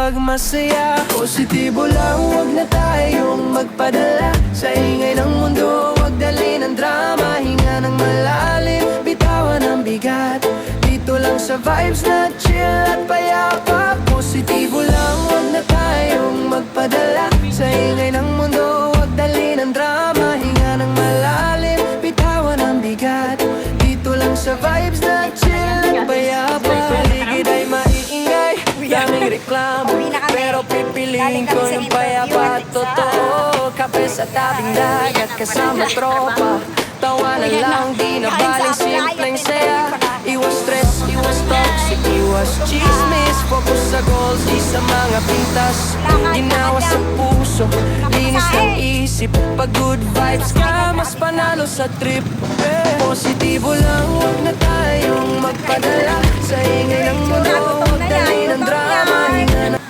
kapag masaya. Positibo lang, huwag na tayong magpadala sa ingay ng mundo, huwag dali ng drama. Hinga ng malalim, bitawan ang bigat. Dito lang sa vibes na chill at payapa. Positibo lang, huwag na tayong magpadala sa ingay ng mundo, huwag dali ng drama. Hinga ng malalim, bitawan ang bigat. Dito lang sa vibes na chill at payapa. Paligid ay maiingay, daming reklamo, pero pipiliin ko yung payapa at totoo. Kape sa tabing dagat kasama tropa, tawa na lang, di na baling simpleng saya. Iwas stress, iwas toxic, iwas chismis. Focus sa goals, di sa mga pintas. Ginawa sa puso, linis ng isip. Pag good vibes ka, mas panalo sa trip. Positibo lang, huwag na tayong magpadala sa ingay ng mundo, huwag dali ng drama. Hinga